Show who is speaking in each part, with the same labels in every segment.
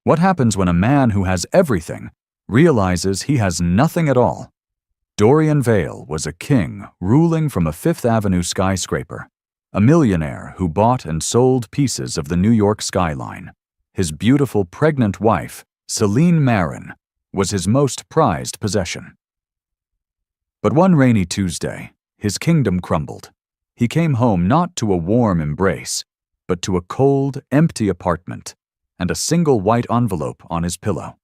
Speaker 1: What happens when a man who has everything realizes he has nothing at all? Dorian Vale was a king ruling from a Fifth Avenue skyscraper, a millionaire who bought and sold pieces of the New York skyline. His beautiful pregnant wife, Celine Marin, was his most prized possession. But one rainy Tuesday, his kingdom crumbled. He came home not to a warm embrace, but to a cold, empty apartment and a single white envelope on his pillow.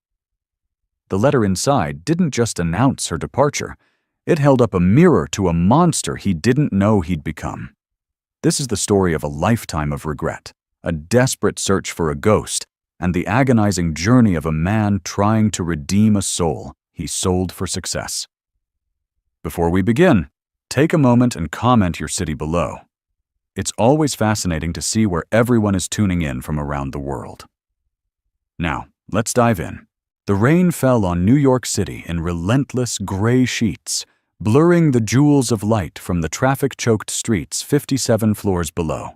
Speaker 1: The letter inside didn't just announce her departure, it held up a mirror to a monster he didn't know he'd become. This is the story of a lifetime of regret, a desperate search for a ghost, and the agonizing journey of a man trying to redeem a soul he sold for success. Before we begin, take a moment and comment your city below. It's always fascinating to see where everyone is tuning in from around the world. Now, let's dive in. The rain fell on New York City in relentless gray sheets, blurring the jewels of light from the traffic-choked streets 57 floors below.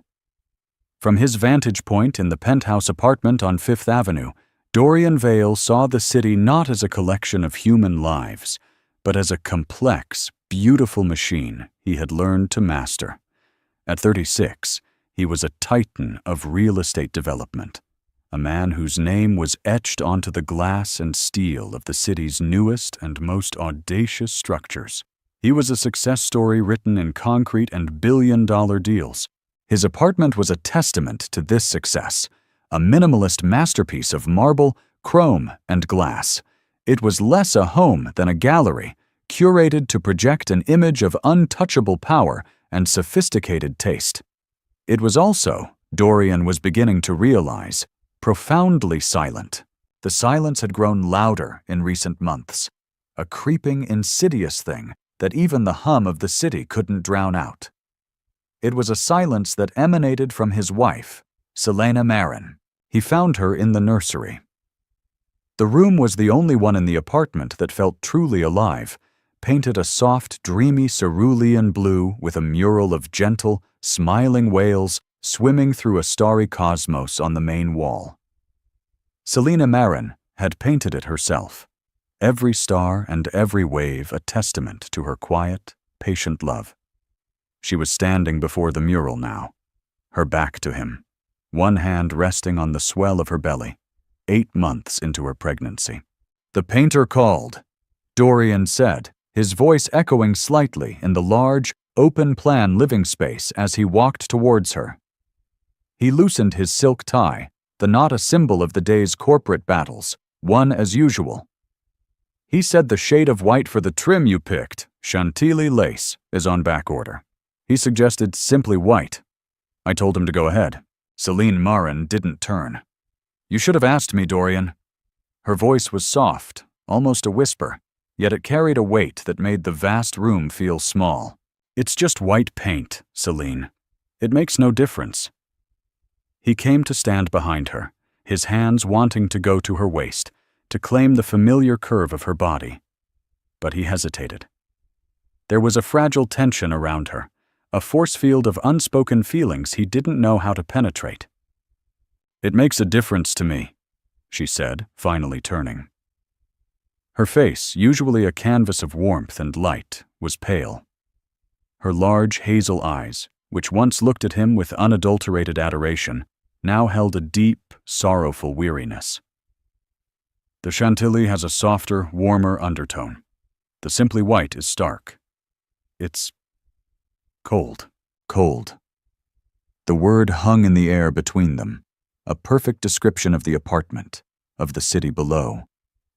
Speaker 1: From his vantage point in the penthouse apartment on Fifth Avenue, Dorian Vale saw the city not as a collection of human lives, but as a complex, beautiful machine he had learned to master. At 36, he was a titan of real estate development, a man whose name was etched onto the glass and steel of the city's newest and most audacious structures. He was a success story written in concrete and billion-dollar deals. His apartment was a testament to this success, a minimalist masterpiece of marble, chrome, and glass. It was less a home than a gallery, curated to project an image of untouchable power and sophisticated taste. It was also, Dorian was beginning to realize, profoundly silent. The silence had grown louder in recent months, a creeping, insidious thing that even the hum of the city couldn't drown out. It was a silence that emanated from his wife, Celine Marin. He found her in the nursery. The room was the only one in the apartment that felt truly alive, painted a soft, dreamy cerulean blue with a mural of gentle, smiling whales swimming through a starry cosmos on the main wall. Celine Marin had painted it herself, every star and every wave a testament to her quiet, patient love. She was standing before the mural now, her back to him, one hand resting on the swell of her belly, 8 months into her pregnancy. "The painter called," Dorian said, his voice echoing slightly in the large, open-plan living space as he walked towards her. He loosened his silk tie, the knot a symbol of the day's corporate battles, one as usual. "He said the shade of white for the trim you picked, Chantilly lace, is on back order. He suggested simply white. I told him to go ahead." Celine Marin didn't turn. "You should have asked me, Dorian." Her voice was soft, almost a whisper, yet it carried a weight that made the vast room feel small. "It's just white paint, Celine. It makes no difference." He came to stand behind her, his hands wanting to go to her waist, to claim the familiar curve of her body. But he hesitated. There was a fragile tension around her, a force field of unspoken feelings he didn't know how to penetrate. "It makes a difference to me," she said, finally turning. Her face, usually a canvas of warmth and light, was pale. Her large hazel eyes, which once looked at him with unadulterated adoration, now held a deep, sorrowful weariness. "The Chantilly has a softer, warmer undertone. The simply white is stark. It's cold, cold." The word hung in the air between them, a perfect description of the apartment, of the city below,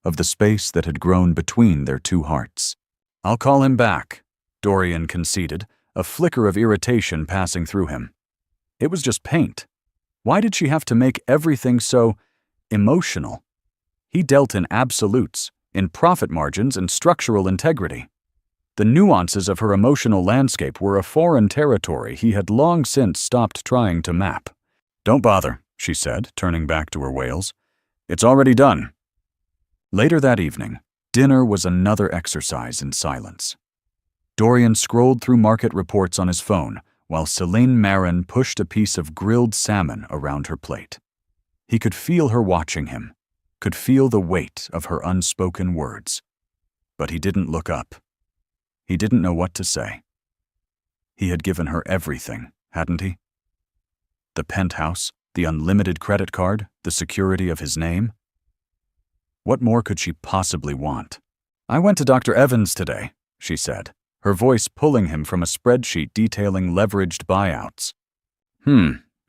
Speaker 1: of the space that had grown between their two hearts. "I'll call him back," Dorian conceded, a flicker of irritation passing through him. It was just paint. Why did she have to make everything so emotional? He dealt in absolutes, in profit margins and structural integrity. The nuances of her emotional landscape were a foreign territory he had long since stopped trying to map. "Don't bother," she said, turning back to her whales. "It's already done." Later that evening, dinner was another exercise in silence. Dorian scrolled through market reports on his phone, while Celine Marin pushed a piece of grilled salmon around her plate. He could feel her watching him, could feel the weight of her unspoken words. But he didn't look up. He didn't know what to say. He had given her everything, hadn't he? The penthouse, the unlimited credit card, the security of his name. What more could she possibly want? "I went to Dr. Evans today," she said, her voice pulling him from a spreadsheet detailing leveraged buyouts.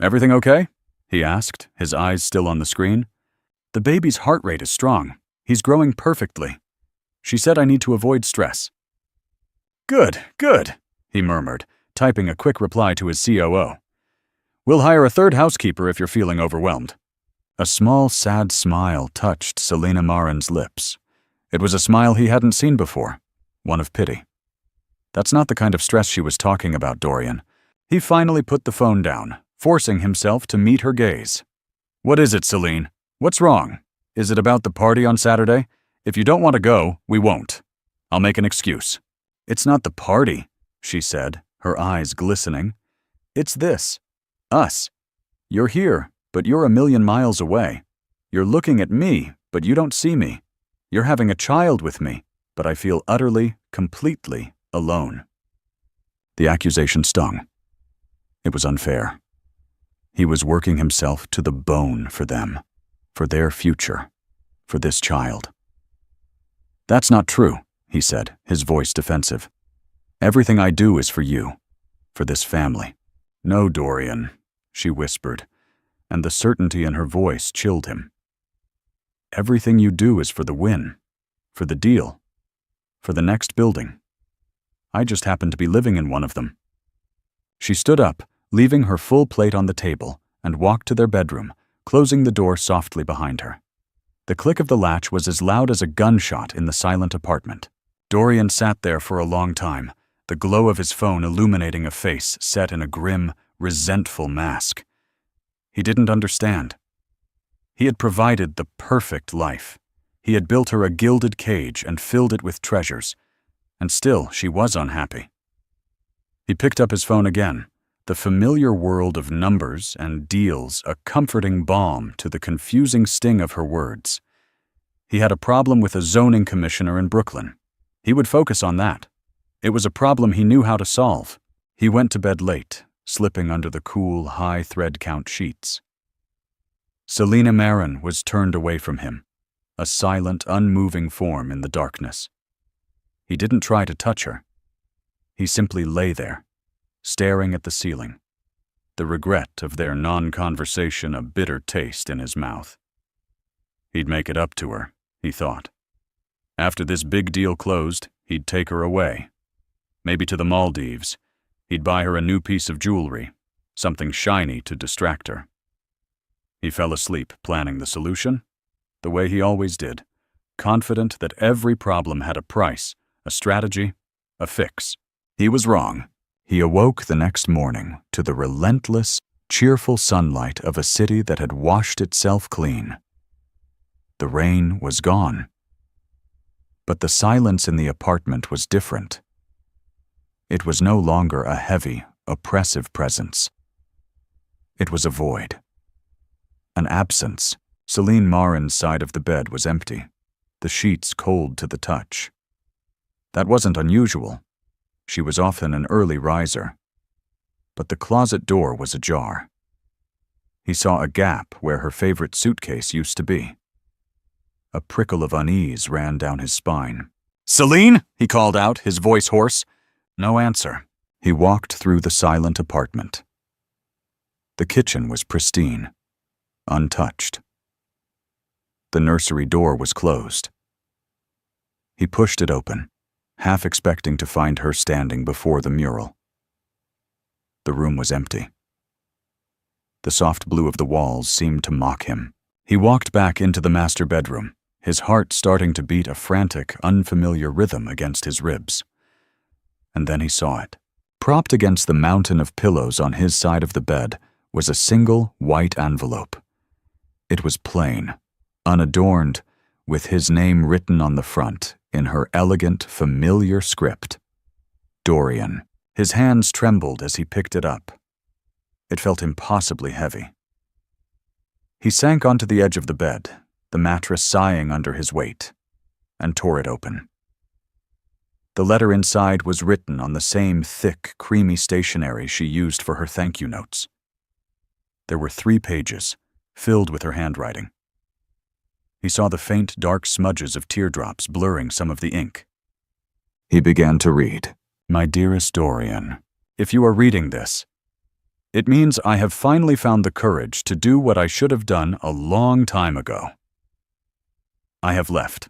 Speaker 1: Everything okay?" he asked, his eyes still on the screen. "The baby's heart rate is strong. He's growing perfectly. She said I need to avoid stress." Good, he murmured, typing a quick reply to his COO. "We'll hire a third housekeeper if you're feeling overwhelmed." A small, sad smile touched Selina Marin's lips. It was a smile he hadn't seen before, one of pity. That's not the kind of stress she was talking about, Dorian. He finally put the phone down, forcing himself to meet her gaze. "What is it, Celine? What's wrong? Is it about the party on Saturday? If you don't want to go, we won't. I'll make an excuse." "It's not the party," she said, her eyes glistening. "It's this. Us. You're here, but you're a million miles away. You're looking at me, but you don't see me. You're having a child with me, but I feel utterly, completely alone." The accusation stung. It was unfair. He was working himself to the bone for them, for their future, for this child. "That's not true," he said, his voice defensive. "Everything I do is for you, for this family." "No, Dorian," she whispered, and the certainty in her voice chilled him. "Everything you do is for the win, for the deal, for the next building. I just happen to be living in one of them." She stood up, leaving her full plate on the table, and walked to their bedroom, closing the door softly behind her. The click of the latch was as loud as a gunshot in the silent apartment. Dorian sat there for a long time, the glow of his phone illuminating a face set in a grim, resentful mask. He didn't understand. He had provided the perfect life. He had built her a gilded cage and filled it with treasures, and still she was unhappy. He picked up his phone again, the familiar world of numbers and deals a comforting balm to the confusing sting of her words. He had a problem with a zoning commissioner in Brooklyn. He would focus on that. It was a problem he knew how to solve. He went to bed late, slipping under the cool, high thread count sheets. Selina Marin was turned away from him, a silent, unmoving form in the darkness. He didn't try to touch her. He simply lay there, staring at the ceiling, the regret of their non-conversation a bitter taste in his mouth. He'd make it up to her, he thought. After this big deal closed, he'd take her away. Maybe to the Maldives. He'd buy her a new piece of jewelry, something shiny to distract her. He fell asleep planning the solution, the way he always did, confident that every problem had a price, a strategy, a fix. He was wrong. He awoke the next morning to the relentless, cheerful sunlight of a city that had washed itself clean. The rain was gone. But the silence in the apartment was different. It was no longer a heavy, oppressive presence. It was a void. An absence. Celine Marin's side of the bed was empty, the sheets cold to the touch. That wasn't unusual. She was often an early riser. But the closet door was ajar. He saw a gap where her favorite suitcase used to be. A prickle of unease ran down his spine. "Celine!" he called out, his voice hoarse. No answer. He walked through the silent apartment. The kitchen was pristine, untouched. The nursery door was closed. He pushed it open, half expecting to find her standing before the mural. The room was empty. The soft blue of the walls seemed to mock him. He walked back into the master bedroom, his heart starting to beat a frantic, unfamiliar rhythm against his ribs. And then he saw it. Propped against the mountain of pillows on his side of the bed was a single white envelope. It was plain, unadorned, with his name written on the front in her elegant, familiar script. Dorian. His hands trembled as he picked it up. It felt impossibly heavy. He sank onto the edge of the bed, the mattress sighing under his weight, and tore it open. The letter inside was written on the same thick, creamy stationery she used for her thank you notes. There were 3 pages, filled with her handwriting. He saw the faint, dark smudges of teardrops blurring some of the ink. He began to read. My dearest Dorian, if you are reading this, it means I have finally found the courage to do what I should have done a long time ago. I have left.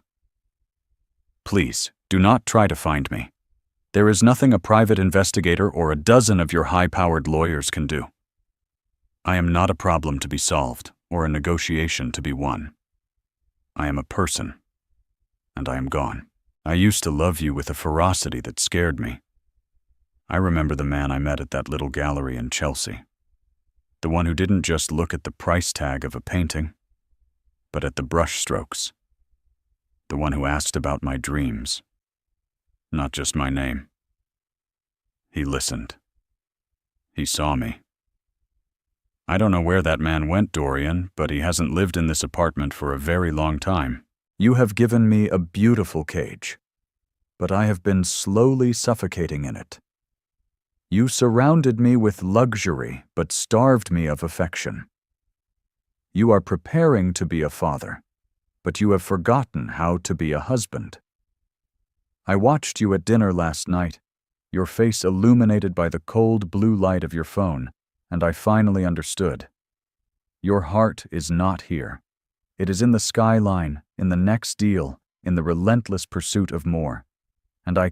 Speaker 1: Please, do not try to find me. There is nothing a private investigator or a dozen of your high-powered lawyers can do. I am not a problem to be solved or a negotiation to be won. I am a person, and I am gone. I used to love you with a ferocity that scared me. I remember the man I met at that little gallery in Chelsea. The one who didn't just look at the price tag of a painting, but at the brushstrokes. The one who asked about my dreams, not just my name. He listened. He saw me. I don't know where that man went, Dorian, but he hasn't lived in this apartment for a very long time. You have given me a beautiful cage, but I have been slowly suffocating in it. You surrounded me with luxury, but starved me of affection. You are preparing to be a father, but you have forgotten how to be a husband. I watched you at dinner last night, your face illuminated by the cold blue light of your phone, and I finally understood. Your heart is not here. It is in the skyline, in the next deal, in the relentless pursuit of more. And I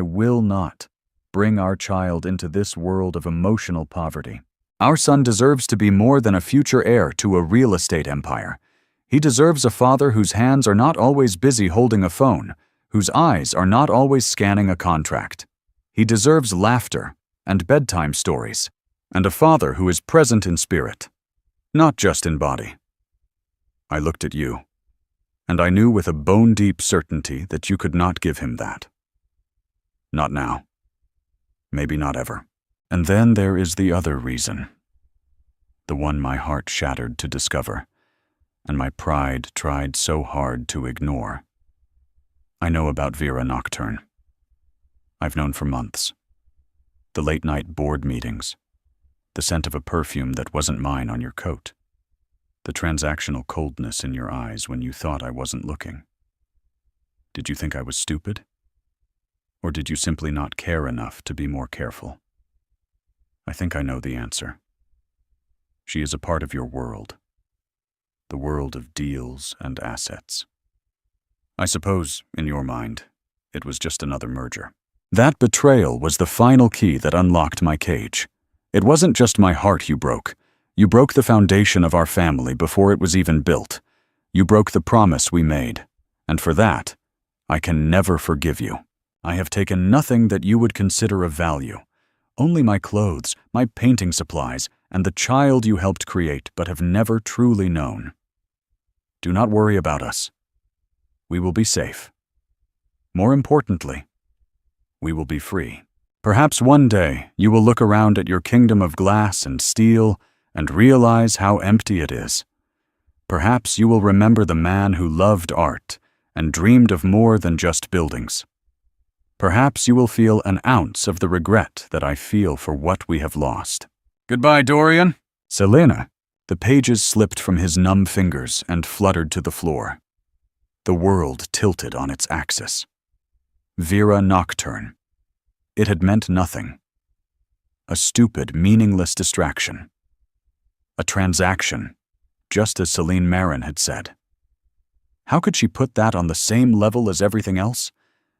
Speaker 1: will not, bring our child into this world of emotional poverty. Our son deserves to be more than a future heir to a real estate empire. He deserves a father whose hands are not always busy holding a phone, whose eyes are not always scanning a contract. He deserves laughter and bedtime stories, and a father who is present in spirit, not just in body. I looked at you, and I knew with a bone-deep certainty that you could not give him that. Not now. Maybe not ever. And then there is the other reason, the one my heart shattered to discover, and my pride tried so hard to ignore. I know about Vera Nocturne. I've known for months. The late-night board meetings, the scent of a perfume that wasn't mine on your coat, the transactional coldness in your eyes when you thought I wasn't looking. Did you think I was stupid? Or did you simply not care enough to be more careful? I think I know the answer. She is a part of your world, the world of deals and assets. I suppose, in your mind, it was just another merger. That betrayal was the final key that unlocked my cage. It wasn't just my heart you broke. You broke the foundation of our family before it was even built. You broke the promise we made, and for that, I can never forgive you. I have taken nothing that you would consider of value. Only my clothes, my painting supplies, and the child you helped create but have never truly known. Do not worry about us. We will be safe. More importantly, we will be free. Perhaps one day you will look around at your kingdom of glass and steel and realize how empty it is. Perhaps you will remember the man who loved art and dreamed of more than just buildings. Perhaps you will feel an ounce of the regret that I feel for what we have lost. Goodbye, Dorian. Selena. The pages slipped from his numb fingers and fluttered to the floor. The world tilted on its axis. Vera Nocturne. It had meant nothing. A stupid, meaningless distraction. A transaction, just as Celine Marin had said. How could she put that on the same level as everything else?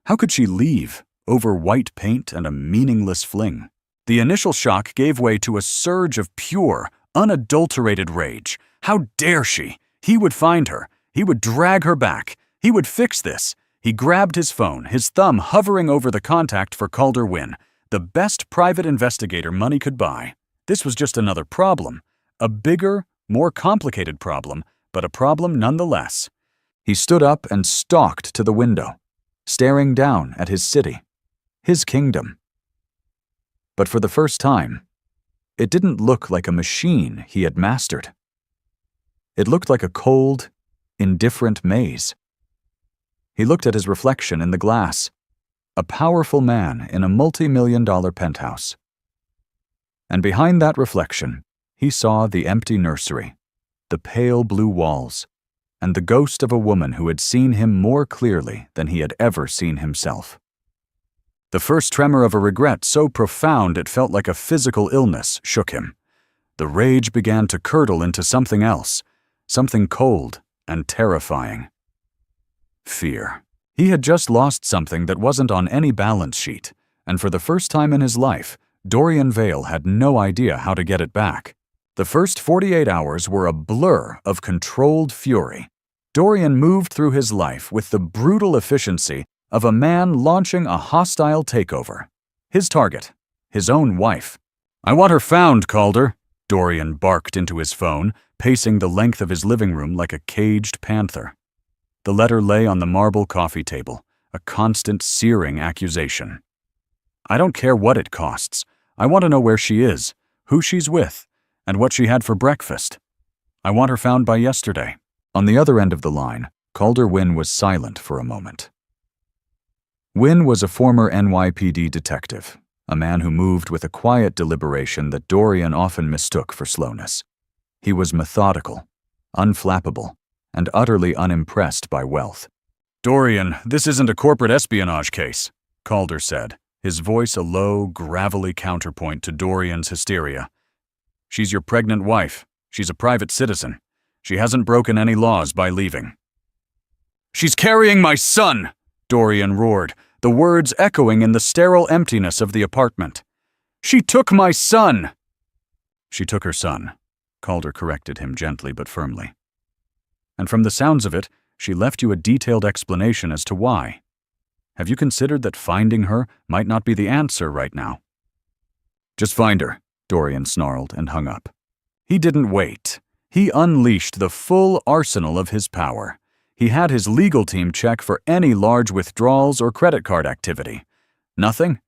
Speaker 1: How could she leave over white paint and a meaningless fling? The initial shock gave way to a surge of pure, unadulterated rage. How dare she? He would find her. He would drag her back. He would fix this. He grabbed his phone, his thumb hovering over the contact for Calder Wynn, the best private investigator money could buy. This was just another problem. A bigger, more complicated problem, but a problem nonetheless. He stood up and stalked to the window, staring down at his city, his kingdom. But for the first time, it didn't look like a machine he had mastered. It looked like a cold, indifferent maze. He looked at his reflection in the glass, a powerful man in a multi-million-dollar penthouse. And behind that reflection, he saw the empty nursery, the pale blue walls, and the ghost of a woman who had seen him more clearly than he had ever seen himself. The first tremor of a regret so profound it felt like a physical illness shook him. The rage began to curdle into something else, something cold and terrifying. Fear. He had just lost something that wasn't on any balance sheet, and for the first time in his life, Dorian Vale had no idea how to get it back. The first 48 hours were a blur of controlled fury. Dorian moved through his life with the brutal efficiency of a man launching a hostile takeover. His target, his own wife. "I want her found, Calder," Dorian barked into his phone, pacing the length of his living room like a caged panther. The letter lay on the marble coffee table, a constant searing accusation. "I don't care what it costs. I want to know where she is, who she's with, and what she had for breakfast. I want her found by yesterday." On the other end of the line, Calder Wynn was silent for a moment. Wynn was a former NYPD detective, a man who moved with a quiet deliberation that Dorian often mistook for slowness. He was methodical, unflappable, and utterly unimpressed by wealth. "Dorian, this isn't a corporate espionage case," Calder said, his voice a low, gravelly counterpoint to Dorian's hysteria. "She's your pregnant wife. She's a private citizen. She hasn't broken any laws by leaving." "She's carrying my son!" Dorian roared, the words echoing in the sterile emptiness of the apartment. "She took my son!" "She took her son," Calder corrected him gently but firmly. "And from the sounds of it, she left you a detailed explanation as to why. Have you considered that finding her might not be the answer right now?" "Just find her," Dorian snarled and hung up. He didn't wait. He unleashed the full arsenal of his power. He had his legal team check for any large withdrawals or credit card activity. Nothing?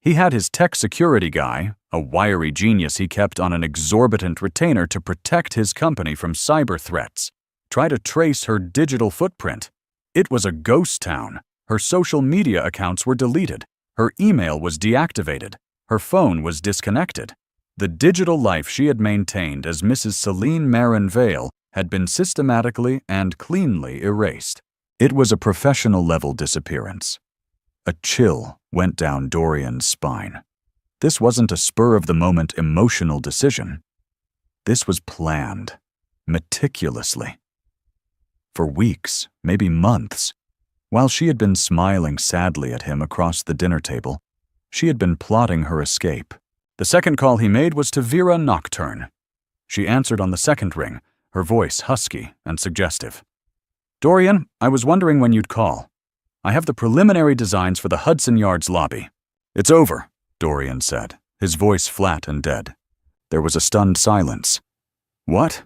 Speaker 1: He had his tech security guy, a wiry genius he kept on an exorbitant retainer to protect his company from cyber threats, try to trace her digital footprint. It was a ghost town. Her social media accounts were deleted. Her email was deactivated. Her phone was disconnected. The digital life she had maintained as Mrs. Celine Marin Vale had been systematically and cleanly erased. It was a professional-level disappearance. A chill went down Dorian's spine. This wasn't a spur-of-the-moment emotional decision. This was planned, meticulously. For weeks, maybe months, while she had been smiling sadly at him across the dinner table, she had been plotting her escape. The second call he made was to Vera Nocturne. She answered on the second ring, her voice husky and suggestive. "Dorian, I was wondering when you'd call. I have the preliminary designs for the Hudson Yards lobby." "It's over," Dorian said, his voice flat and dead. There was a stunned silence. "What?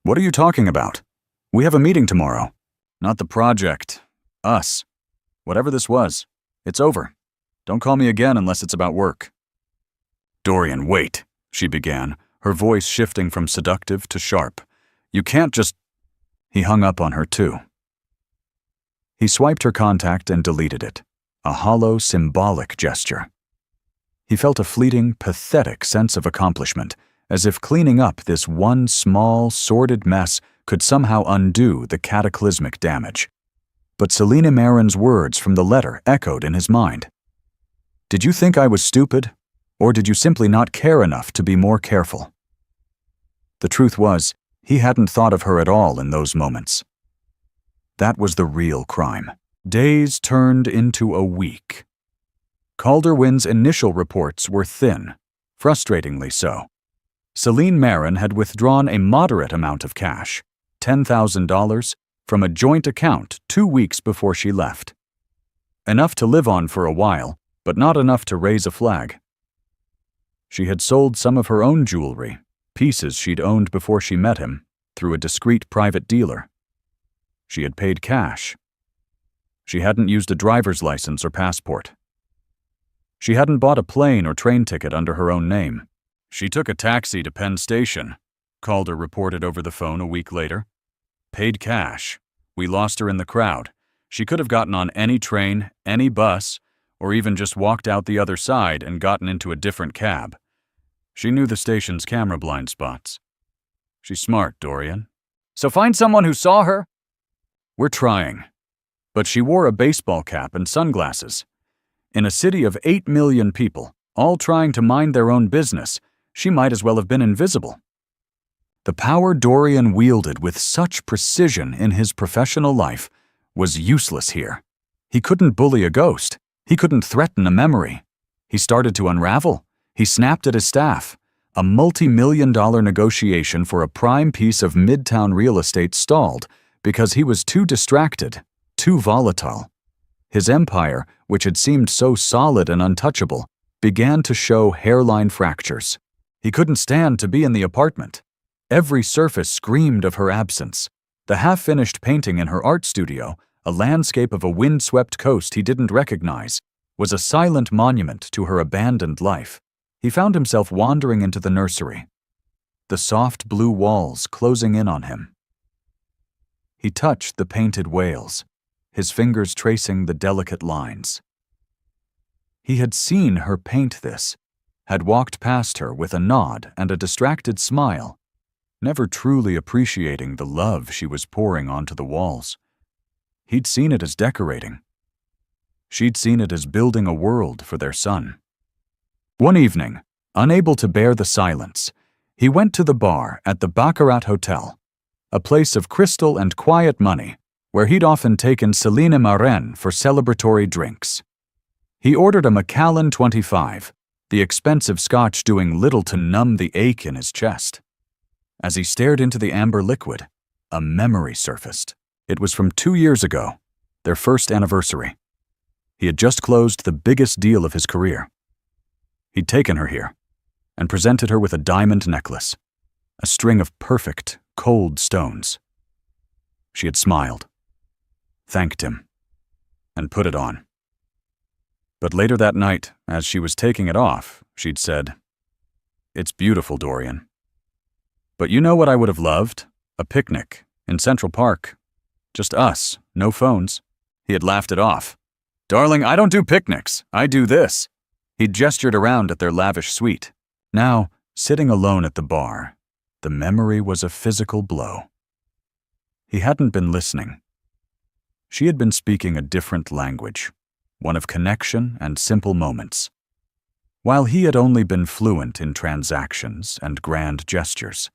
Speaker 1: What are you talking about? We have a meeting tomorrow." "Not the project. Us. Whatever this was, it's over. Don't call me again unless it's about work." "Dorian, wait," she began, her voice shifting from seductive to sharp. "You can't just—" He hung up on her too. He swiped her contact and deleted it, a hollow, symbolic gesture. He felt a fleeting, pathetic sense of accomplishment, as if cleaning up this one small, sordid mess could somehow undo the cataclysmic damage. But Selina Marin's words from the letter echoed in his mind. "Did you think I was stupid? Or did you simply not care enough to be more careful?" The truth was, he hadn't thought of her at all in those moments. That was the real crime. Days turned into a week. Calder Wynn's initial reports were thin, frustratingly so. Celine Marin had withdrawn a moderate amount of cash, $10,000, from a joint account 2 weeks before she left. Enough to live on for a while, but not enough to raise a flag. She had sold some of her own jewelry, pieces she'd owned before she met him, through a discreet private dealer. She had paid cash. She hadn't used a driver's license or passport. She hadn't bought a plane or train ticket under her own name. "She took a taxi to Penn Station," Calder reported over the phone a week later, Paid cash. We lost her in the crowd. She could have gotten on any train, any bus, or even just walked out the other side and gotten into a different cab. She knew the station's camera blind spots. She's smart, Dorian. So find someone who saw her? We're trying. But she wore a baseball cap and sunglasses. In a city of 8 million people, all trying to mind their own business, she might as well have been invisible. The power Dorian wielded with such precision in his professional life was useless here. He couldn't bully a ghost. He couldn't threaten a memory. He started to unravel. He snapped at his staff. A multi-million-dollar negotiation for a prime piece of midtown real estate stalled because he was too distracted, too volatile. His empire, which had seemed so solid and untouchable, began to show hairline fractures. He couldn't stand to be in the apartment. Every surface screamed of her absence. The half-finished painting in her art studio, a landscape of a wind-swept coast he didn't recognize, was a silent monument to her abandoned life. He found himself wandering into the nursery, the soft blue walls closing in on him. He touched the painted whales, his fingers tracing the delicate lines. He had seen her paint this, had walked past her with a nod and a distracted smile, never truly appreciating the love she was pouring onto the walls. He'd seen it as decorating. She'd seen it as building a world for their son. One evening, unable to bear the silence, he went to the bar at the Baccarat Hotel, a place of crystal and quiet money where he'd often taken Selina Marin for celebratory drinks. He ordered a Macallan 25, the expensive scotch doing little to numb the ache in his chest. As he stared into the amber liquid, a memory surfaced. It was from 2 years ago, their first anniversary. He had just closed the biggest deal of his career. He'd taken her here and presented her with a diamond necklace, a string of perfect, cold stones. She had smiled, thanked him, and put it on. But later that night, as she was taking it off, she'd said, "It's beautiful, Dorian. But you know what I would have loved? A picnic in Central Park. Just us, no phones." He had laughed it off. "Darling, I don't do picnics. I do this." He'd gestured around at their lavish suite. Now, sitting alone at the bar, the memory was a physical blow. He hadn't been listening. She had been speaking a different language, one of connection and simple moments, while he had only been fluent in transactions and grand gestures.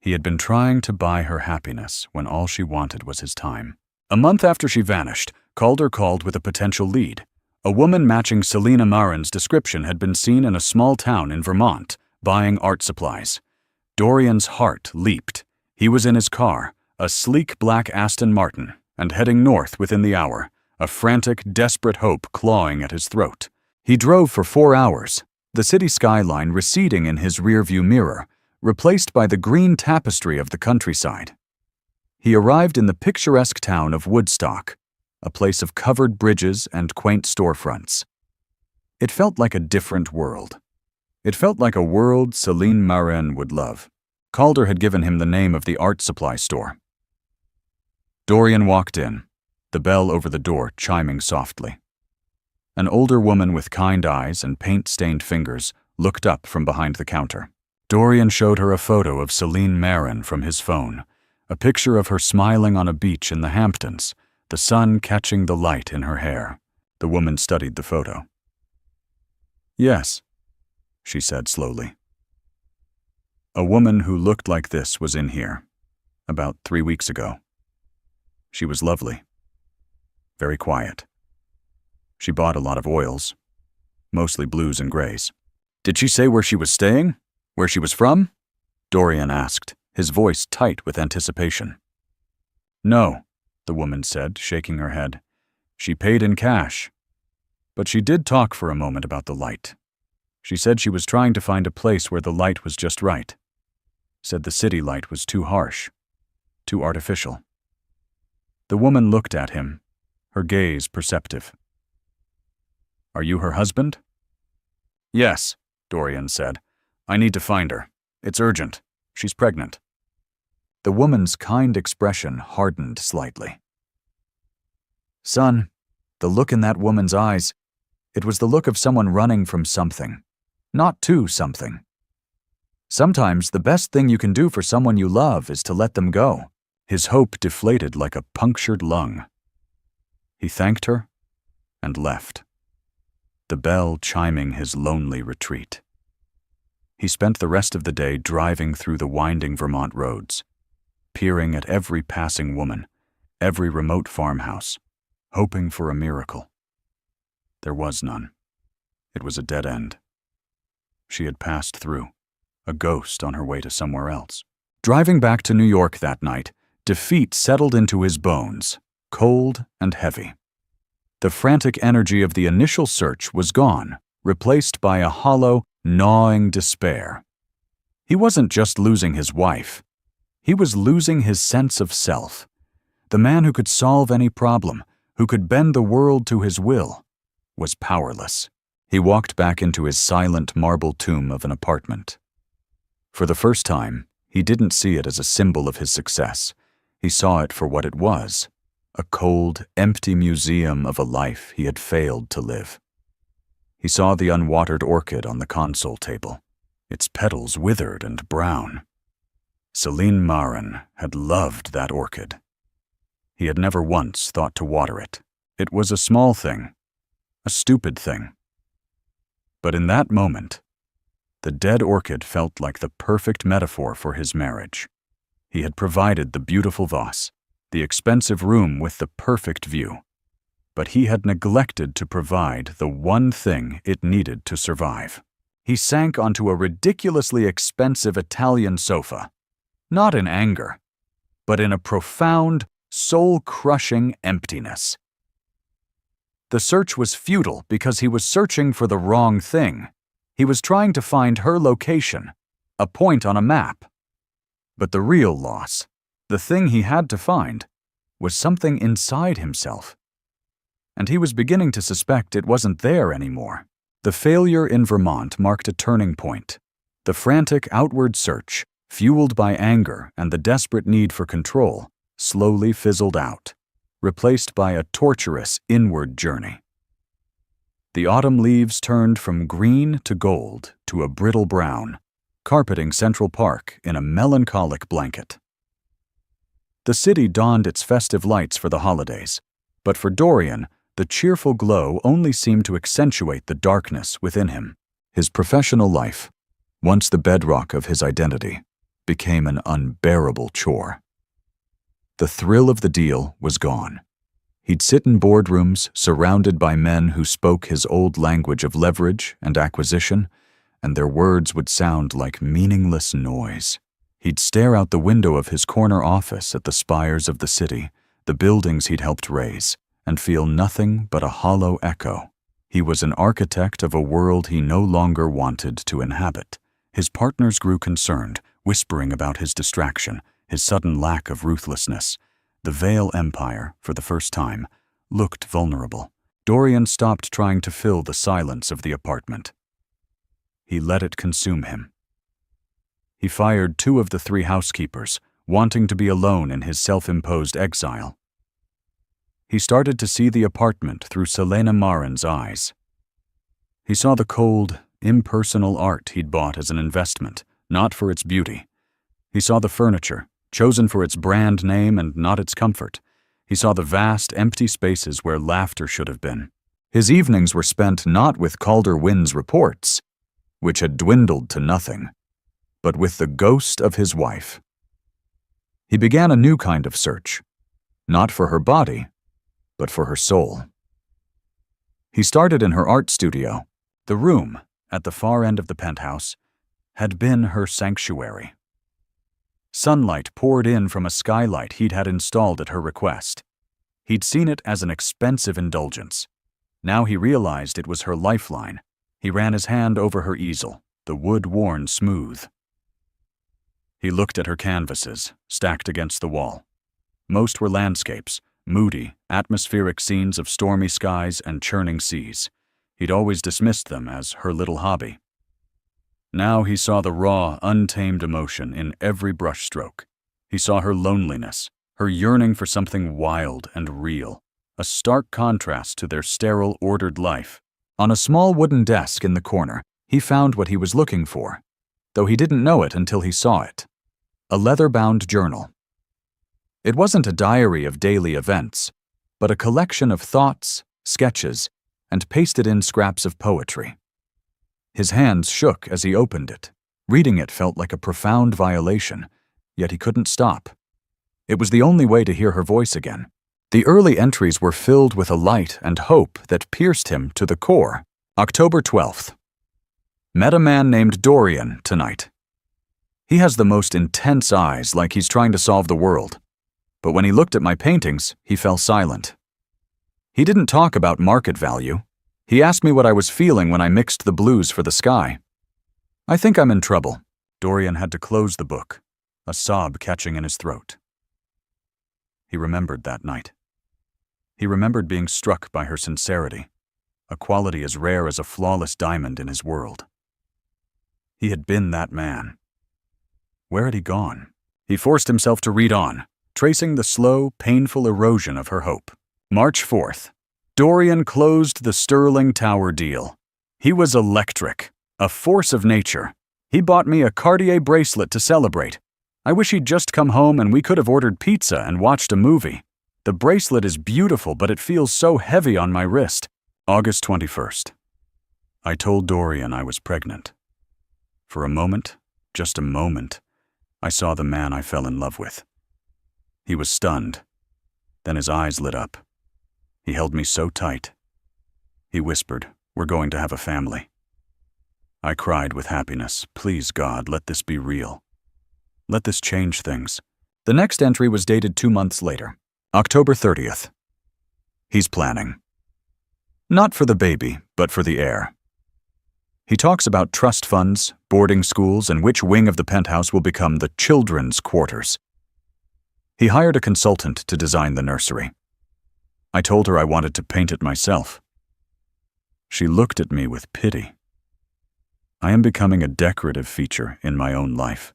Speaker 1: He had been trying to buy her happiness when all she wanted was his time. A month after she vanished, Calder called with a potential lead. A woman matching Selina Marin's description had been seen in a small town in Vermont, buying art supplies. Dorian's heart leaped. He was in his car, a sleek black Aston Martin, and heading north within the hour, a frantic, desperate hope clawing at his throat. He drove for 4 hours, the city skyline receding in his rearview mirror, replaced by the green tapestry of the countryside. He arrived in the picturesque town of Woodstock, a place of covered bridges and quaint storefronts. It felt like a different world. It felt like a world Selina Marin would love. Calder had given him the name of the art supply store. Dorian walked in, the bell over the door chiming softly. An older woman with kind eyes and paint-stained fingers looked up from behind the counter. Dorian showed her a photo of Selina Marin from his phone, a picture of her smiling on a beach in the Hamptons, the sun catching the light in her hair. The woman studied the photo. "Yes," she said slowly. "A woman who looked like this was in here, about 3 weeks ago. She was lovely, very quiet. She bought a lot of oils, mostly blues and grays." "Did she say where she was staying? Where she was from?" Dorian asked, his voice tight with anticipation. "No," the woman said, shaking her head. "She paid in cash. But she did talk for a moment about the light. She said she was trying to find a place where the light was just right. Said the city light was too harsh, too artificial." The woman looked at him, her gaze perceptive. "Are you her husband?" "Yes," Dorian said. "I need to find her. It's urgent. She's pregnant." The woman's kind expression hardened slightly. "Son," the look in that woman's eyes, it was the look of someone running from something, not to something. Sometimes the best thing you can do for someone you love is to let them go. His hope deflated like a punctured lung. He thanked her and left, the bell chiming his lonely retreat. He spent the rest of the day driving through the winding Vermont roads, peering at every passing woman, every remote farmhouse, hoping for a miracle. There was none. It was a dead end. She had passed through, a ghost on her way to somewhere else. Driving back to New York that night, defeat settled into his bones, cold and heavy. The frantic energy of the initial search was gone, replaced by a hollow, gnawing despair. He wasn't just losing his wife. He was losing his sense of self. The man who could solve any problem, who could bend the world to his will, was powerless. He walked back into his silent marble tomb of an apartment. For the first time, he didn't see it as a symbol of his success. He saw it for what it was, a cold, empty museum of a life he had failed to live. He saw the unwatered orchid on the console table, its petals withered and brown. Celine Marin had loved that orchid. He had never once thought to water it. It was a small thing, a stupid thing. But in that moment, the dead orchid felt like the perfect metaphor for his marriage. He had provided the beautiful vase, the expensive room with the perfect view, but he had neglected to provide the one thing it needed to survive. He sank onto a ridiculously expensive Italian sofa, not in anger, but in a profound, soul-crushing emptiness. The search was futile because he was searching for the wrong thing. He was trying to find her location, a point on a map. But the real loss, the thing he had to find, was something inside himself. And he was beginning to suspect it wasn't there anymore. The failure in Vermont marked a turning point. The frantic outward search, fueled by anger and the desperate need for control, slowly fizzled out, replaced by a torturous inward journey. The autumn leaves turned from green to gold to a brittle brown, carpeting Central Park in a melancholic blanket. The city donned its festive lights for the holidays, but for Dorian, the cheerful glow only seemed to accentuate the darkness within him. His professional life, once the bedrock of his identity, became an unbearable chore. The thrill of the deal was gone. He'd sit in boardrooms surrounded by men who spoke his old language of leverage and acquisition, and their words would sound like meaningless noise. He'd stare out the window of his corner office at the spires of the city, the buildings he'd helped raise, and feel nothing but a hollow echo. He was an architect of a world he no longer wanted to inhabit. His partners grew concerned, whispering about his distraction, his sudden lack of ruthlessness. The Vale Empire, for the first time, looked vulnerable. Dorian stopped trying to fill the silence of the apartment. He let it consume him. He fired 2 of the 3 housekeepers, wanting to be alone in his self-imposed exile. He started to see the apartment through Selena Marin's eyes. He saw the cold, impersonal art he'd bought as an investment, not for its beauty. He saw the furniture, chosen for its brand name and not its comfort. He saw the vast, empty spaces where laughter should have been. His evenings were spent not with Calder Wynn's reports, which had dwindled to nothing, but with the ghost of his wife. He began a new kind of search, not for her body, but for her soul. He started in her art studio. The room, at the far end of the penthouse, had been her sanctuary. Sunlight poured in from a skylight he'd had installed at her request. He'd seen it as an expensive indulgence. Now he realized it was her lifeline. He ran his hand over her easel, the wood worn smooth. He looked at her canvases, stacked against the wall. Most were landscapes, moody, atmospheric scenes of stormy skies and churning seas. He'd always dismissed them as her little hobby. Now he saw the raw, untamed emotion in every brushstroke, He saw her loneliness, her yearning for something wild and real, a stark contrast to their sterile, ordered life. On a small wooden desk in the corner, he found what he was looking for, though he didn't know it until he saw it. A leather-bound journal. It wasn't a diary of daily events, but a collection of thoughts, sketches, and pasted-in scraps of poetry. His hands shook as he opened it. Reading it felt like a profound violation, yet he couldn't stop. It was the only way to hear her voice again. The early entries were filled with a light and hope that pierced him to the core. October 12th. Met a man named Dorian tonight. He has the most intense eyes, like he's trying to solve the world. But when he looked at my paintings, he fell silent. He didn't talk about market value. He asked me what I was feeling when I mixed the blues for the sky. I think I'm in trouble. Dorian had to close the book, a sob catching in his throat. He remembered that night. He remembered being struck by her sincerity, a quality as rare as a flawless diamond in his world. He had been that man. Where had he gone? He forced himself to read on, tracing the slow, painful erosion of her hope. March 4th. Dorian closed the Sterling Tower deal. He was electric, a force of nature. He bought me a Cartier bracelet to celebrate. I wish he'd just come home and we could have ordered pizza and watched a movie. The bracelet is beautiful, but it feels so heavy on my wrist. August 21st. I told Dorian I was pregnant. For a moment, just a moment, I saw the man I fell in love with. He was stunned. Then his eyes lit up. He held me so tight. He whispered, "We're going to have a family." I cried with happiness. Please, God, let this be real. Let this change things. The next entry was dated 2 months later, October 30th. He's planning. Not for the baby, but for the heir. He talks about trust funds, boarding schools, and which wing of the penthouse will become the children's quarters. He hired a consultant to design the nursery. I told her I wanted to paint it myself. She looked at me with pity. I am becoming a decorative feature in my own life,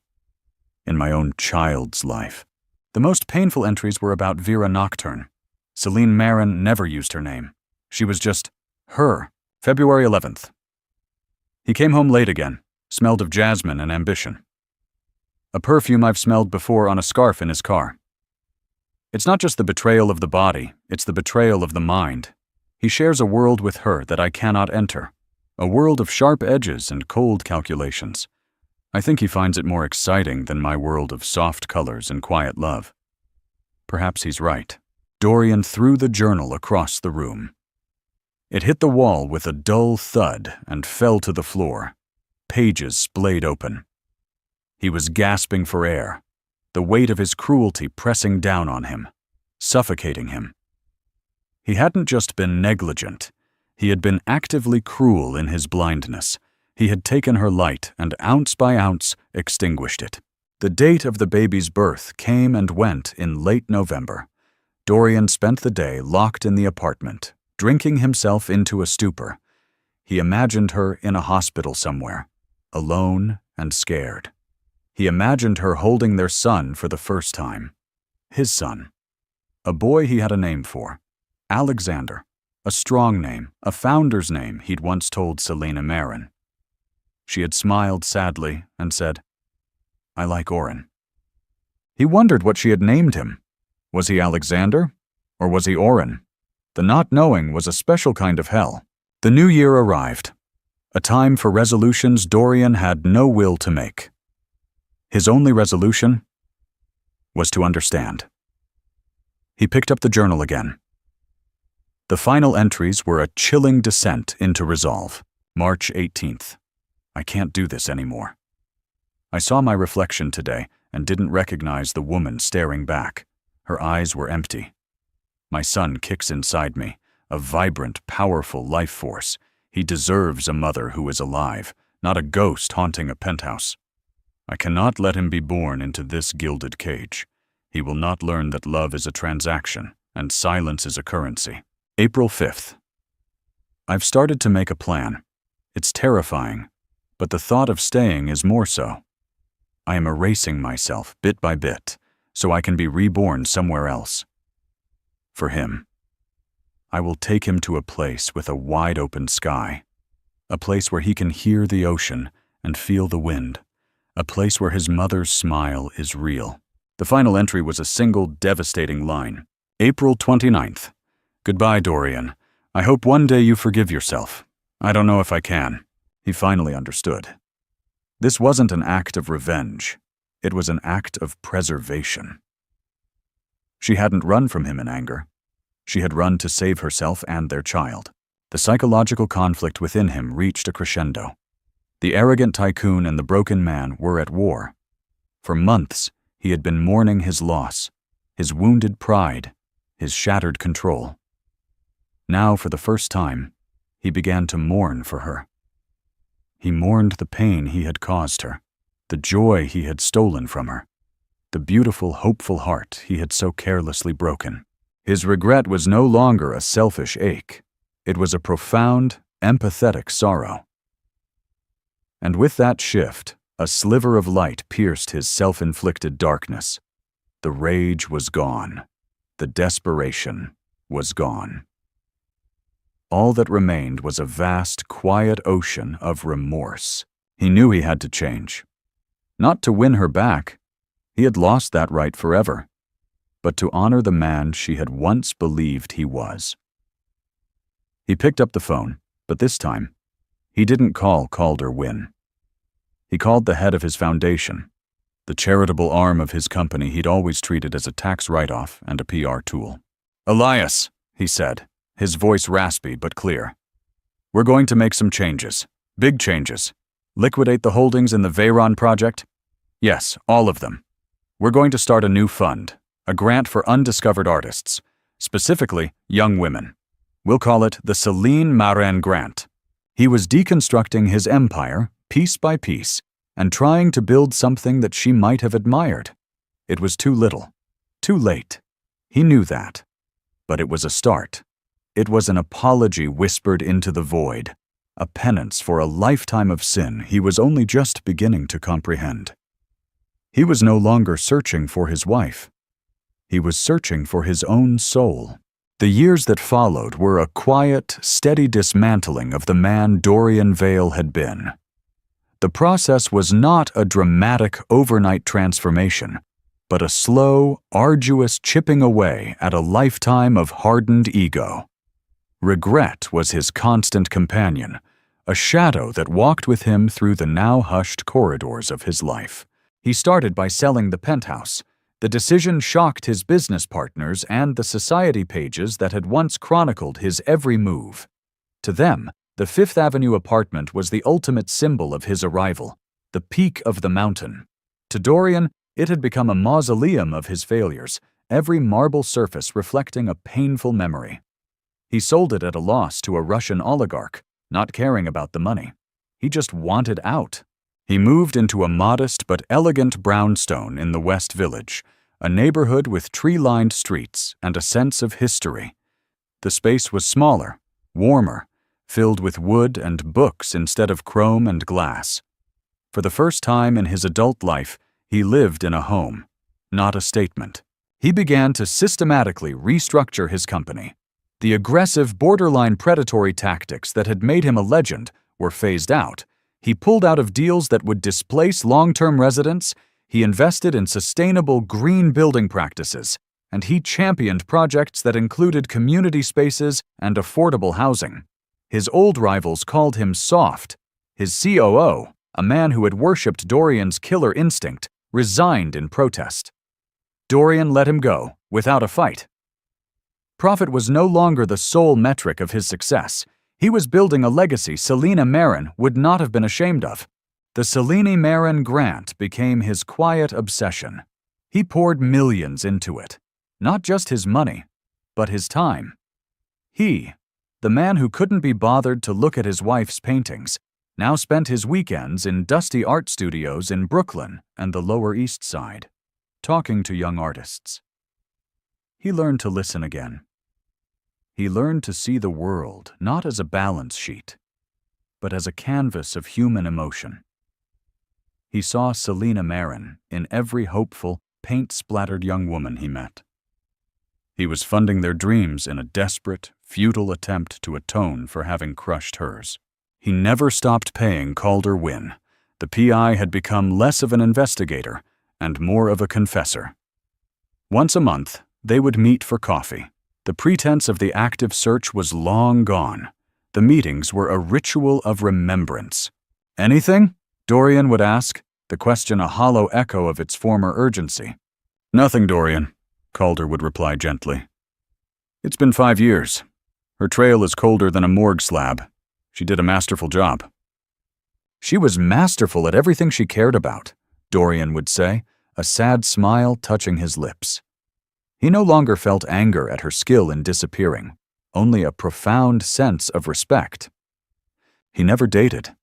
Speaker 1: in my own child's life. The most painful entries were about Vera Nocturne. Celine Marin never used her name. She was just her. February 11th. He came home late again, smelled of jasmine and ambition. A perfume I've smelled before on a scarf in his car. It's not just the betrayal of the body, it's the betrayal of the mind. He shares a world with her that I cannot enter, a world of sharp edges and cold calculations. I think he finds it more exciting than my world of soft colors and quiet love. Perhaps he's right. Dorian threw the journal across the room. It hit the wall with a dull thud and fell to the floor. Pages splayed open. He was gasping for air, the weight of his cruelty pressing down on him, suffocating him. He hadn't just been negligent. He had been actively cruel in his blindness. He had taken her light and ounce by ounce extinguished it. The date of the baby's birth came and went in late November. Dorian spent the day locked in the apartment, drinking himself into a stupor. He imagined her in a hospital somewhere, alone and scared. He imagined her holding their son for the first time. His son. A boy he had a name for. Alexander. A strong name, a founder's name he'd once told Selena Marin. She had smiled sadly and said, "I like Oren." He wondered what she had named him. Was he Alexander? Or was he Oren? The not knowing was a special kind of hell. The new year arrived. A time for resolutions Dorian had no will to make. His only resolution was to understand. He picked up the journal again. The final entries were a chilling descent into resolve. March 18th. I can't do this anymore. I saw my reflection today and didn't recognize the woman staring back. Her eyes were empty. My son kicks inside me, a vibrant, powerful life force. He deserves a mother who is alive, not a ghost haunting a penthouse. I cannot let him be born into this gilded cage. He will not learn that love is a transaction and silence is a currency. April 5th. I've started to make a plan. It's terrifying, but the thought of staying is more so. I am erasing myself bit by bit, so I can be reborn somewhere else. For him, I will take him to a place with a wide-open sky, a place where he can hear the ocean and feel the wind, a place where his mother's smile is real. The final entry was a single devastating line. April 29th. Goodbye, Dorian. I hope one day you forgive yourself. I don't know if I can. He finally understood. This wasn't an act of revenge. It was an act of preservation. She hadn't run from him in anger. She had run to save herself and their child. The psychological conflict within him reached a crescendo. The arrogant tycoon and the broken man were at war. For months, he had been mourning his loss, his wounded pride, his shattered control. Now, for the first time, he began to mourn for her. He mourned the pain he had caused her, the joy he had stolen from her, the beautiful, hopeful heart he had so carelessly broken. His regret was no longer a selfish ache. It was a profound, empathetic sorrow. And with that shift, a sliver of light pierced his self-inflicted darkness. The rage was gone. The desperation was gone. All that remained was a vast, quiet ocean of remorse. He knew he had to change. Not to win her back. He had lost that right forever. But to honor the man she had once believed he was. He picked up the phone, but this time, he didn't call Calder Wynn. He called the head of his foundation, the charitable arm of his company he'd always treated as a tax write-off and a PR tool. "Elias," he said, his voice raspy but clear. "We're going to make some changes. Big changes. Liquidate the holdings in the Veyron project? Yes, all of them. We're going to start a new fund, a grant for undiscovered artists, specifically young women. We'll call it the Celine Marin Grant." He was deconstructing his empire, piece by piece, and trying to build something that she might have admired. It was too little, too late. He knew that. But it was a start. It was an apology whispered into the void, a penance for a lifetime of sin he was only just beginning to comprehend. He was no longer searching for his wife. He was searching for his own soul. The years that followed were a quiet, steady dismantling of the man Dorian Vale had been. The process was not a dramatic overnight transformation, but a slow, arduous chipping away at a lifetime of hardened ego. Regret was his constant companion, a shadow that walked with him through the now hushed corridors of his life. He started by selling the penthouse. The decision shocked his business partners and the society pages that had once chronicled his every move. To them, the Fifth Avenue apartment was the ultimate symbol of his arrival, the peak of the mountain. To Dorian, it had become a mausoleum of his failures, every marble surface reflecting a painful memory. He sold it at a loss to a Russian oligarch, not caring about the money. He just wanted out. He moved into a modest but elegant brownstone in the West Village, a neighborhood with tree-lined streets and a sense of history. The space was smaller, warmer, filled with wood and books instead of chrome and glass. For the first time in his adult life, he lived in a home, not a statement. He began to systematically restructure his company. The aggressive, borderline predatory tactics that had made him a legend were phased out. He pulled out of deals that would displace long-term residents, he invested in sustainable green building practices, and he championed projects that included community spaces and affordable housing. His old rivals called him soft. His COO, a man who had worshipped Dorian's killer instinct, resigned in protest. Dorian let him go, without a fight. Profit was no longer the sole metric of his success. He was building a legacy Selina Marin would not have been ashamed of. The Selina Marin Grant became his quiet obsession. He poured millions into it. Not just his money, but his time. He, the man who couldn't be bothered to look at his wife's paintings, now spent his weekends in dusty art studios in Brooklyn and the Lower East Side, talking to young artists. He learned to listen again. He learned to see the world not as a balance sheet, but as a canvas of human emotion. He saw Selina Marin in every hopeful, paint-splattered young woman he met. He was funding their dreams in a desperate, futile attempt to atone for having crushed hers. He never stopped paying Calder Wynne. The PI had become less of an investigator and more of a confessor. Once a month, they would meet for coffee. The pretense of the active search was long gone. The meetings were a ritual of remembrance. "Anything?" Dorian would ask, the question a hollow echo of its former urgency. "Nothing, Dorian," Calder would reply gently. "It's been 5 years. Her trail is colder than a morgue slab. She did a masterful job." "She was masterful at everything she cared about," Dorian would say, a sad smile touching his lips. He no longer felt anger at her skill in disappearing, only a profound sense of respect. He never dated.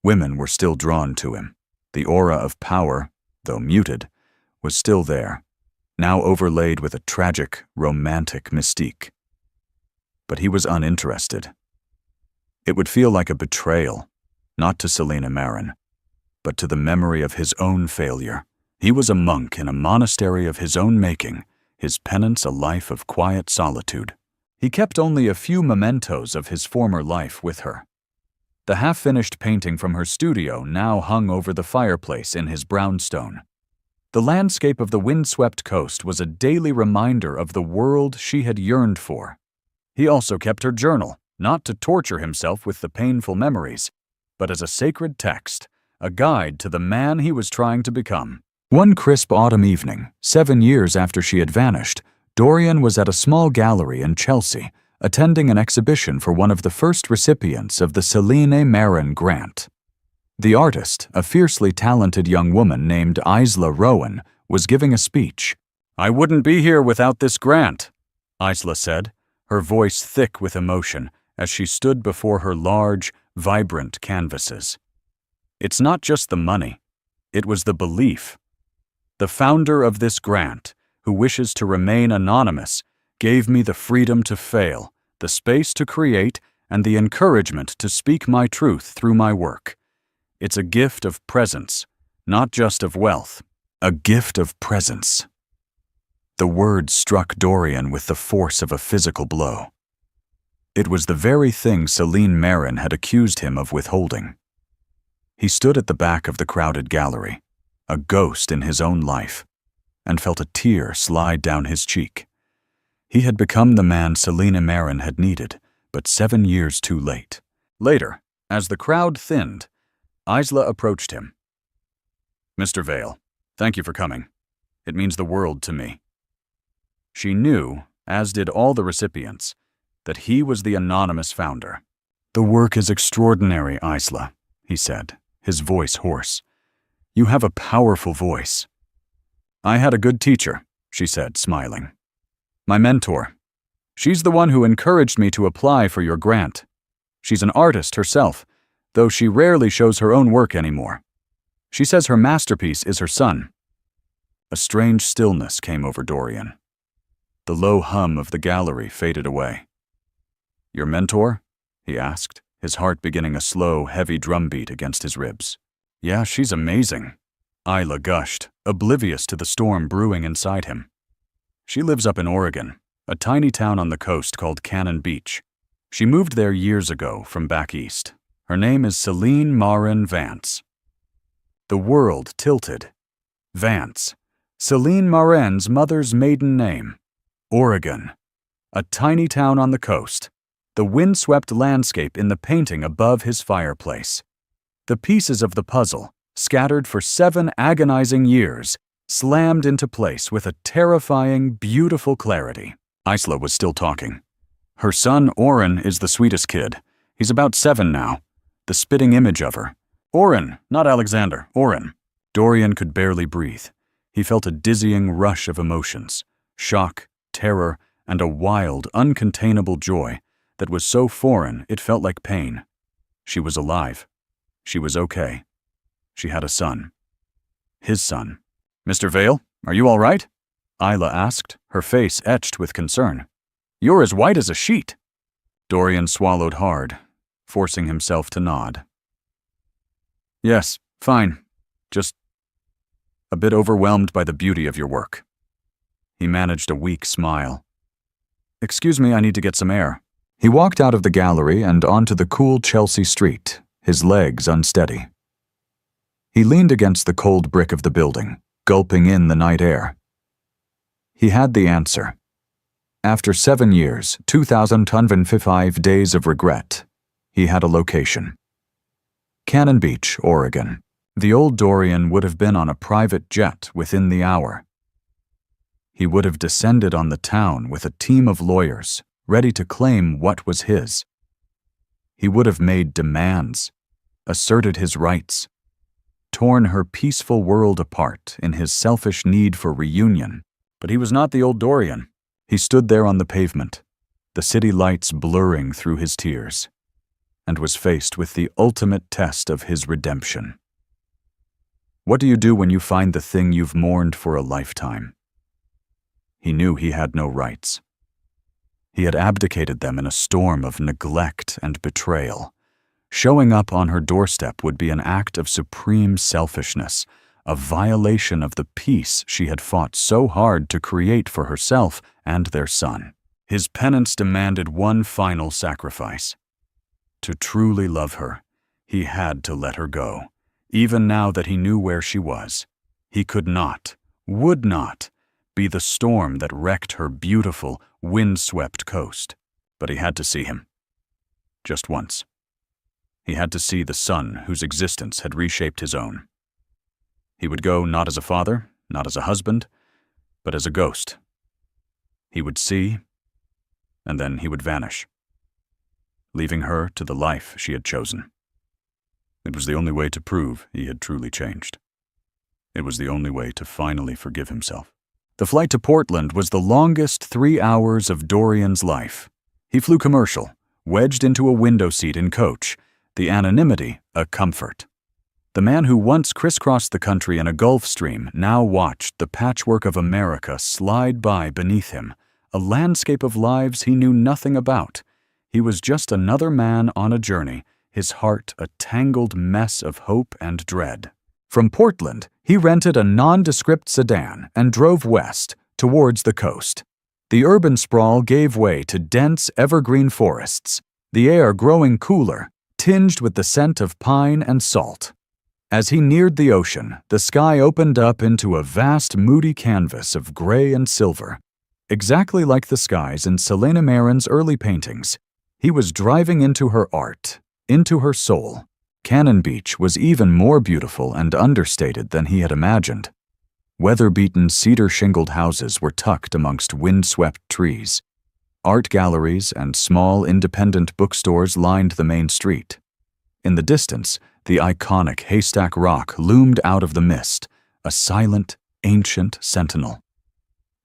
Speaker 1: Women were still drawn to him. The aura of power, though muted, was still there, now overlaid with a tragic, romantic mystique. But he was uninterested. It would feel like a betrayal, not to Selina Marin, but to the memory of his own failure. He was a monk in a monastery of his own making, his penance a life of quiet solitude. He kept only a few mementos of his former life with her. The half-finished painting from her studio now hung over the fireplace in his brownstone. The landscape of the windswept coast was a daily reminder of the world she had yearned for. He also kept her journal, not to torture himself with the painful memories, but as a sacred text, a guide to the man he was trying to become. One crisp autumn evening, 7 years after she had vanished, Dorian was at a small gallery in Chelsea, attending an exhibition for one of the first recipients of the Selina Marin grant. The artist, a fiercely talented young woman named Isla Rowan, was giving a speech. "I wouldn't be here without this grant," Isla said, her voice thick with emotion as she stood before her large, vibrant canvases. "It's not just the money. It was the belief. The founder of this grant, who wishes to remain anonymous, gave me the freedom to fail, the space to create, and the encouragement to speak my truth through my work. It's a gift of presence, not just of wealth. A gift of presence." The word struck Dorian with the force of a physical blow. It was the very thing Selina Marin had accused him of withholding. He stood at the back of the crowded gallery, a ghost in his own life, and felt a tear slide down his cheek. He had become the man Selina Marin had needed, but 7 years too late. Later, as the crowd thinned, Isla approached him. "Mr. Vale, thank you for coming. It means the world to me." She knew, as did all the recipients, that he was the anonymous founder. "The work is extraordinary, Isla," he said, his voice hoarse. "You have a powerful voice." "I had a good teacher," she said, smiling. "My mentor. She's the one who encouraged me to apply for your grant. She's an artist herself, though she rarely shows her own work anymore. She says her masterpiece is her son." A strange stillness came over Dorian. The low hum of the gallery faded away. "Your mentor?" he asked, his heart beginning a slow, heavy drumbeat against his ribs. "Yeah, she's amazing," Isla gushed, oblivious to the storm brewing inside him. "She lives up in Oregon, a tiny town on the coast called Cannon Beach. She moved there years ago from back east. Her name is Selina Marin Vance." The world tilted. Vance. Selina Marin's mother's maiden name. Oregon. A tiny town on the coast. The windswept landscape in the painting above his fireplace. The pieces of the puzzle, scattered for 7 agonizing years, slammed into place with a terrifying, beautiful clarity. Isla was still talking. "Her son, Oren, is the sweetest kid. He's about 7 now. The spitting image of her. Oren, not Alexander, Oren." Dorian could barely breathe. He felt a dizzying rush of emotions, shock, terror, and a wild, uncontainable joy that was so foreign it felt like pain. She was alive. She was okay. She had a son. His son. "Mr. Vale, are you all right?" Isla asked, her face etched with concern. "You're as white as a sheet." Dorian swallowed hard, forcing himself to nod. "Yes, fine. Just a bit overwhelmed by the beauty of your work. He managed a weak smile. Excuse me, I need to get some air. He walked out of the gallery and onto the cool Chelsea street, his legs unsteady. He leaned against the cold brick of the building, gulping in the night air. He had the answer. After 7 years, 2,055 days of regret, he had a location. Cannon Beach, Oregon. The old Dorian would have been on a private jet within the hour. He would have descended on the town with a team of lawyers, ready to claim what was his. He would have made demands, asserted his rights, torn her peaceful world apart in his selfish need for reunion. But he was not the old Dorian. He stood there on the pavement, the city lights blurring through his tears, and was faced with the ultimate test of his redemption. What do you do when you find the thing you've mourned for a lifetime? He knew he had no rights. He had abdicated them in a storm of neglect and betrayal. Showing up on her doorstep would be an act of supreme selfishness, a violation of the peace she had fought so hard to create for herself and their son. His penance demanded one final sacrifice. To truly love her, he had to let her go. Even now that he knew where she was, he could not, would not, be the storm that wrecked her beautiful, wind-swept coast. But he had to see him. Just once. He had to see the son whose existence had reshaped his own. He would go not as a father, not as a husband, but as a ghost. He would see, and then he would vanish, leaving her to the life she had chosen. It was the only way to prove he had truly changed. It was the only way to finally forgive himself. The flight to Portland was the longest 3 hours of Dorian's life. He flew commercial, wedged into a window seat in coach, the anonymity a comfort. The man who once crisscrossed the country in a Gulf Stream now watched the patchwork of America slide by beneath him, a landscape of lives he knew nothing about. He was just another man on a journey, his heart a tangled mess of hope and dread. From Portland, he rented a nondescript sedan and drove west, towards the coast. The urban sprawl gave way to dense evergreen forests, the air growing cooler, tinged with the scent of pine and salt. As he neared the ocean, the sky opened up into a vast, moody canvas of gray and silver, exactly like the skies in Selena Marin's early paintings. He was driving into her art, into her soul. Cannon Beach was even more beautiful and understated than he had imagined. Weather-beaten cedar-shingled houses were tucked amongst wind-swept trees. Art galleries and small independent bookstores lined the main street. In the distance, the iconic Haystack Rock loomed out of the mist, a silent, ancient sentinel.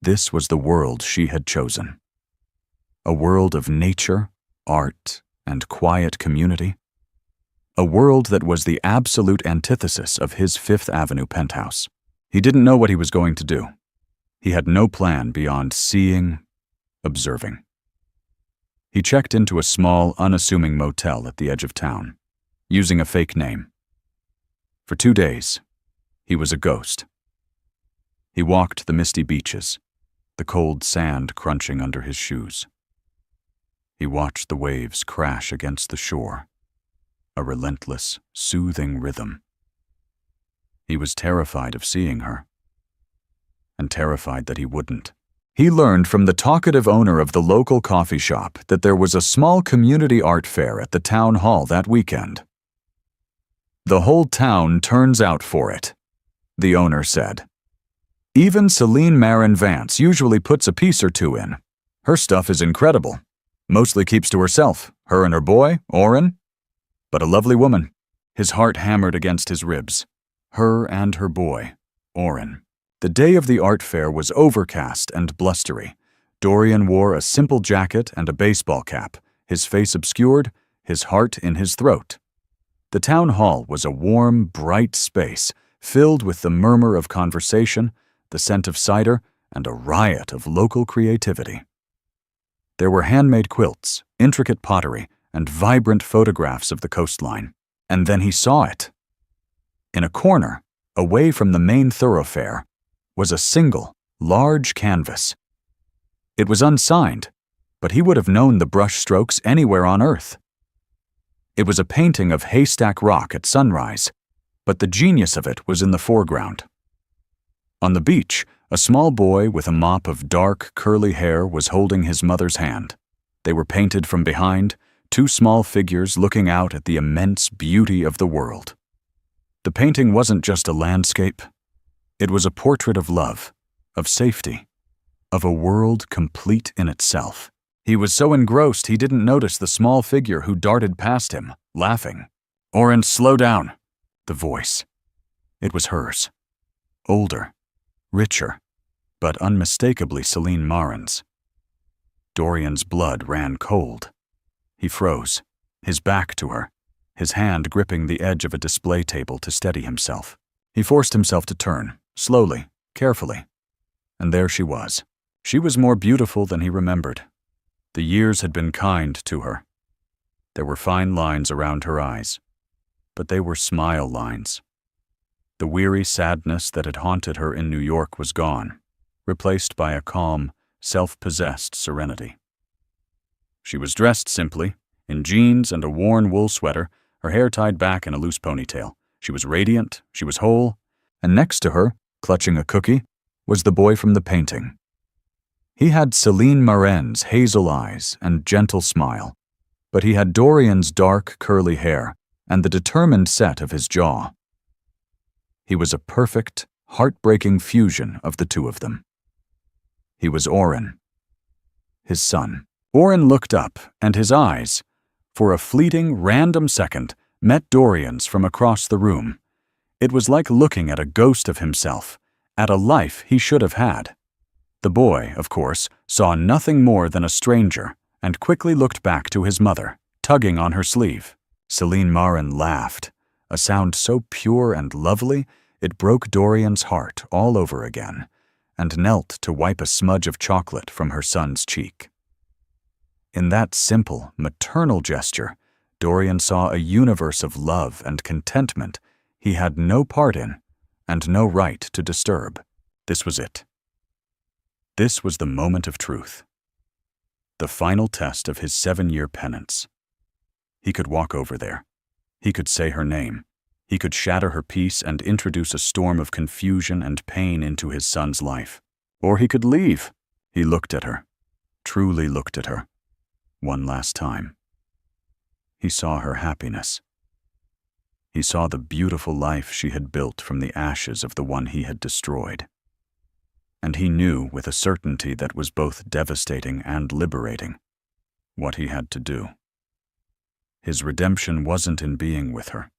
Speaker 1: This was the world she had chosen. A world of nature, art, and quiet community. A world that was the absolute antithesis of his Fifth Avenue penthouse. He didn't know what he was going to do. He had no plan beyond seeing, observing. He checked into a small, unassuming motel at the edge of town, using a fake name. For 2 days, he was a ghost. He walked the misty beaches, the cold sand crunching under his shoes. He watched the waves crash against the shore, a relentless, soothing rhythm. He was terrified of seeing her, and terrified that he wouldn't. He learned from the talkative owner of the local coffee shop that there was a small community art fair at the town hall that weekend. The whole town turns out for it, the owner said. Even Celine Marin Vance usually puts a piece or two in. Her stuff is incredible. Mostly keeps to herself, her and her boy, Oren. But a lovely woman. His heart hammered against his ribs. Her and her boy, Oren. The day of the art fair was overcast and blustery. Dorian wore a simple jacket and a baseball cap, his face obscured, his heart in his throat. The town hall was a warm, bright space, filled with the murmur of conversation, the scent of cider, and a riot of local creativity. There were handmade quilts, intricate pottery, and vibrant photographs of the coastline. And then he saw it. In a corner, away from the main thoroughfare, was a single, large canvas. It was unsigned, but he would have known the brush strokes anywhere on Earth. It was a painting of Haystack Rock at sunrise, but the genius of it was in the foreground. On the beach, a small boy with a mop of dark, curly hair was holding his mother's hand. They were painted from behind, two small figures looking out at the immense beauty of the world. The painting wasn't just a landscape. It was a portrait of love, of safety, of a world complete in itself. He was so engrossed he didn't notice the small figure who darted past him, laughing. "Oren, slow down." The voice. It was hers. Older, richer, but unmistakably Celine Marin's. Dorian's blood ran cold. He froze, his back to her, his hand gripping the edge of a display table to steady himself. He forced himself to turn, slowly, carefully. And there she was. She was more beautiful than he remembered. The years had been kind to her. There were fine lines around her eyes, but they were smile lines. The weary sadness that had haunted her in New York was gone, replaced by a calm, self-possessed serenity. She was dressed simply, in jeans and a worn wool sweater, her hair tied back in a loose ponytail. She was radiant, she was whole, and next to her, clutching a cookie, was the boy from the painting. He had Celine Marin's hazel eyes and gentle smile, but he had Dorian's dark, curly hair and the determined set of his jaw. He was a perfect, heartbreaking fusion of the two of them. He was Oren, his son. Oren looked up, and his eyes, for a fleeting, random second, met Dorian's from across the room. It was like looking at a ghost of himself, at a life he should have had. The boy, of course, saw nothing more than a stranger and quickly looked back to his mother, tugging on her sleeve. Celine Marin laughed, a sound so pure and lovely it broke Dorian's heart all over again, and knelt to wipe a smudge of chocolate from her son's cheek. In that simple, maternal gesture, Dorian saw a universe of love and contentment he had no part in and no right to disturb. This was it. This was the moment of truth. The final test of his 7-year penance. He could walk over there. He could say her name. He could shatter her peace and introduce a storm of confusion and pain into his son's life. Or he could leave. He looked at her, truly looked at her. One last time. He saw her happiness. He saw the beautiful life she had built from the ashes of the one he had destroyed. And he knew with a certainty that was both devastating and liberating what he had to do. His redemption wasn't in being with her.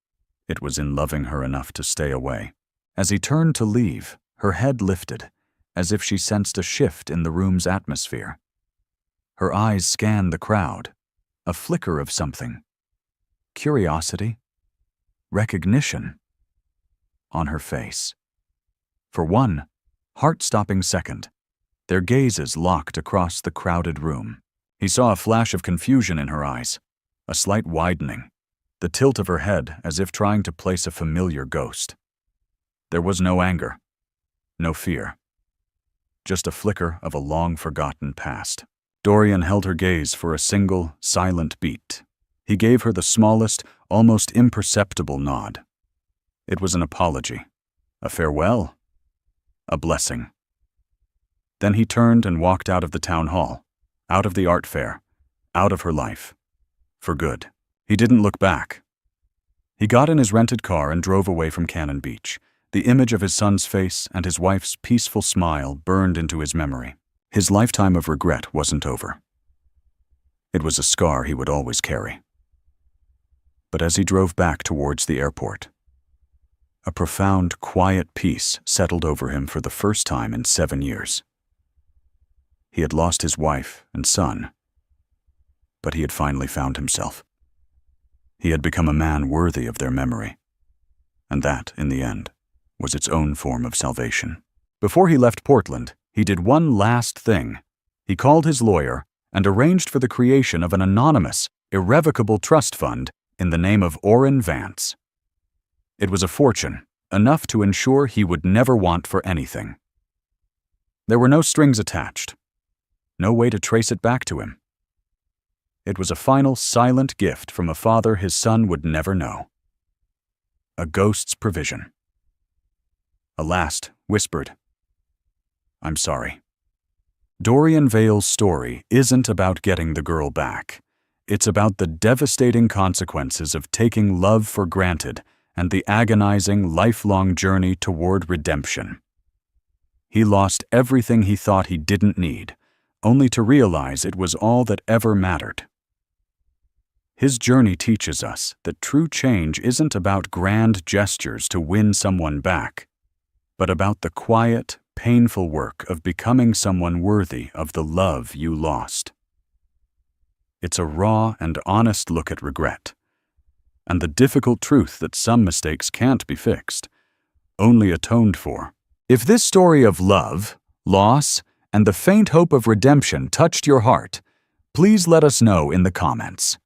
Speaker 1: It was in loving her enough to stay away. As he turned to leave, her head lifted, as if she sensed a shift in the room's atmosphere. Her eyes scanned the crowd, a flicker of something. Curiosity, recognition, on her face. For one heart-stopping second, their gazes locked across the crowded room. He saw a flash of confusion in her eyes, a slight widening, the tilt of her head as if trying to place a familiar ghost. There was no anger, no fear, just a flicker of a long-forgotten past. Dorian held her gaze for a single, silent beat. He gave her the smallest, almost imperceptible nod. It was an apology, a farewell, a blessing. Then he turned and walked out of the town hall, out of the art fair, out of her life. For good. He didn't look back. He got in his rented car and drove away from Cannon Beach. The image of his son's face and his wife's peaceful smile burned into his memory. His lifetime of regret wasn't over. It was a scar he would always carry. But as he drove back towards the airport, a profound, quiet peace settled over him for the first time in 7 years. He had lost his wife and son, but he had finally found himself. He had become a man worthy of their memory, and that, in the end, was its own form of salvation. Before he left Portland, he did one last thing. He called his lawyer and arranged for the creation of an anonymous, irrevocable trust fund in the name of Oren Vance. It was a fortune, enough to ensure he would never want for anything. There were no strings attached, no way to trace it back to him. It was a final silent gift from a father his son would never know. A ghost's provision. A last whispered, "I'm sorry." Dorian Vale's story isn't about getting the girl back. It's about the devastating consequences of taking love for granted and the agonizing, lifelong journey toward redemption. He lost everything he thought he didn't need, only to realize it was all that ever mattered. His journey teaches us that true change isn't about grand gestures to win someone back, but about the quiet, painful work of becoming someone worthy of the love you lost. It's a raw and honest look at regret, and the difficult truth that some mistakes can't be fixed, only atoned for. If this story of love, loss, and the faint hope of redemption touched your heart, please let us know in the comments.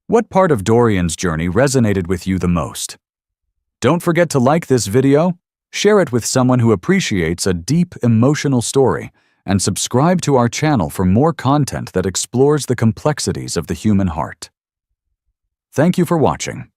Speaker 1: What part of Dorian's journey resonated with you the most? Don't forget to like this video, share it with someone who appreciates a deep, emotional story, and subscribe to our channel for more content that explores the complexities of the human heart. Thank you for watching.